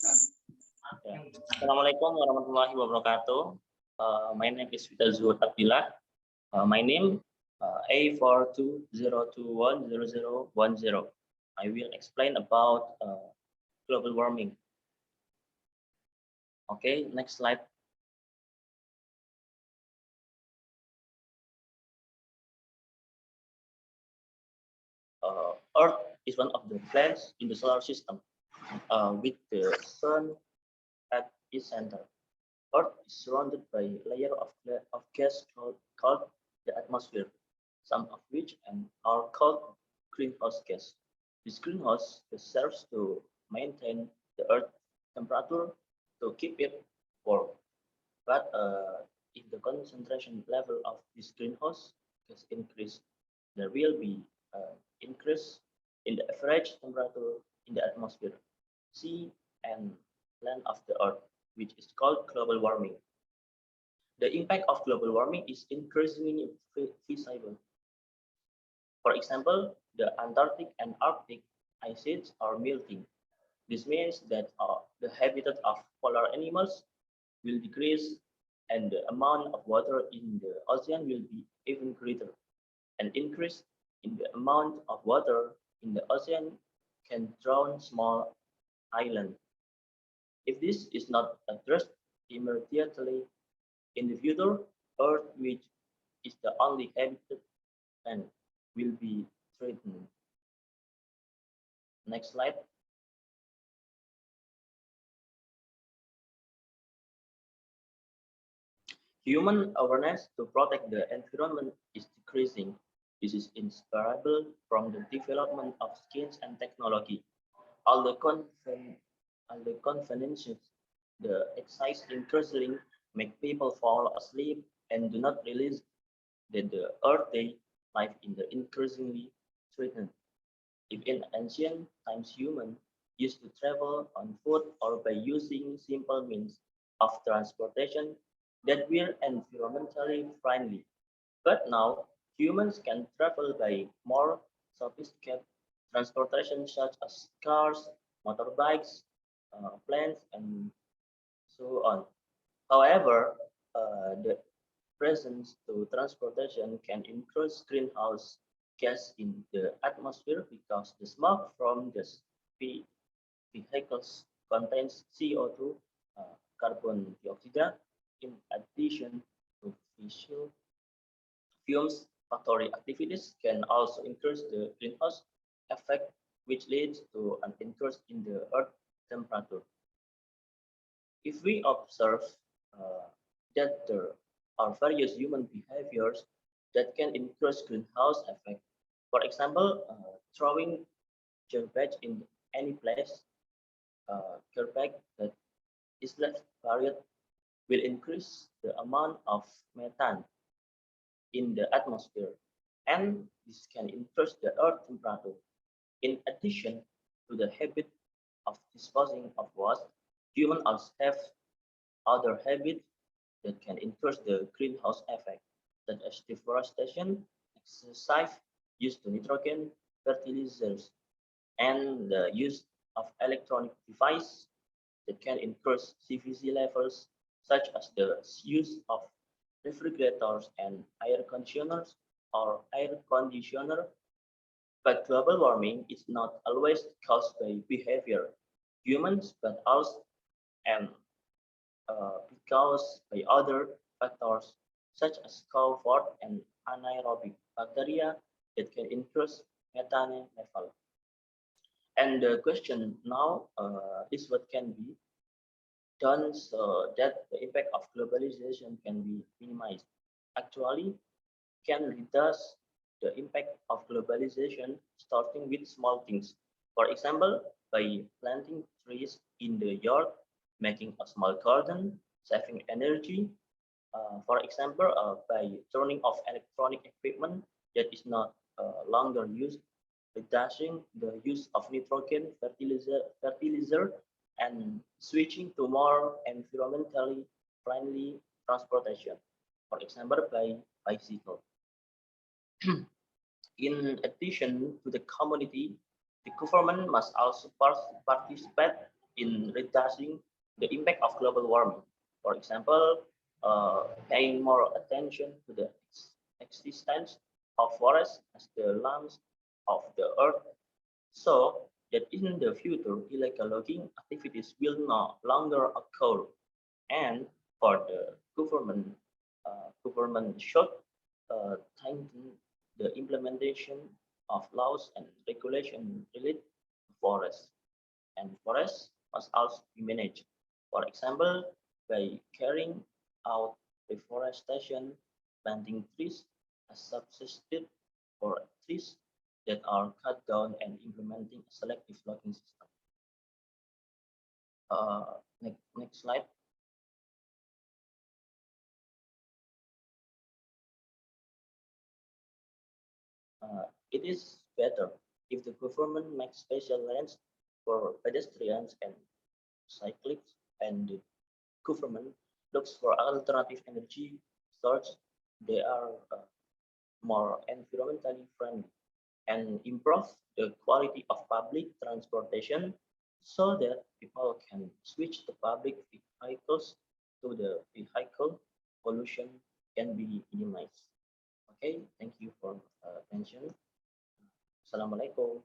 Assalamualaikum warahmatullahi wabarakatuh. My name is Fito Zuhud. My name A4202210010. I will explain about global warming. Okay, next slide. Earth is one of the planets in the solar system with the sun at its center. Earth is surrounded by a layer of gas called the atmosphere, some of which are called greenhouse gas. This greenhouse gas serves to maintain the Earth's temperature to keep it warm. But if the concentration level of this greenhouse gas increase, there will be increase in the average temperature in the atmosphere, sea, and land of the Earth, which is called global warming. The impact of global warming is increasingly visible. For example, the Antarctic and Arctic ice sheets are melting. This means that the habitat of polar animals will decrease and the amount of water in the ocean will be even greater. An increase in the amount of water in the ocean can drown small islands. If this is not addressed immediately in the future, Earth, which is the only habitat and will be threatened. Next slide. Human awareness to protect the environment is decreasing. This is inseparable from the development of skills and technology. All the conveniences, the excise increasingly make people fall asleep and do not realize that the earthly life in the increasingly threatened. If in ancient times humans used to travel on foot or by using simple means of transportation that were environmentally friendly, but now humans can travel by more sophisticated transportation such as cars, motorbikes, planes, and so on. However, the presence to transportation can increase greenhouse gas in the atmosphere because the smoke from the vehicles contains CO2, carbon dioxide, in addition to fossil fumes. Factory activities can also increase the greenhouse effect, which leads to an increase in the earth temperature. If we observe that there are various human behaviors that can increase greenhouse effect, for example, throwing garbage in any place, garbage that is left buried will increase the amount of methane in the atmosphere, and this can increase the earth temperature. In addition to the habit of disposing of waste, humans also have other habits that can increase the greenhouse effect, such as deforestation, excessive use of nitrogen fertilizers, and the use of electronic devices that can increase CVC levels, such as the use of refrigerators and air conditioners or air conditioner. But global warming is not always caused by behavior, humans, but also and caused by other factors such as comfort and anaerobic bacteria that can increase methane level. And the question now is what can be done so that the impact of globalization can be minimized. Actually, can reduce the impact of globalization starting with small things. For example, by planting trees in the yard, making a small garden, saving energy. For example, by turning off electronic equipment that is not longer used, reducing the use of nitrogen fertilizer and switching to more environmentally friendly transportation. For example, by bicycle. In addition to the community, the government must also participate in reducing the impact of global warming. For example, paying more attention to the existence of forests as the lungs of the earth, so that in the future illegal logging activities will no longer occur. And for the government should tighten the implementation of laws and regulation related to forests, and forests must also be managed. For example, by carrying out reforestation, planting trees as substitute for trees that are cut down, and implementing a selective logging system. Next slide. It is better if the government makes special lanes for pedestrians and cyclists, and the government looks for alternative energy sources. They are more environmentally friendly, and improve the quality of public transportation so that people can switch to public vehicles, so the vehicle pollution can be minimized. Okay, thank you for attention. Assalamualaikum.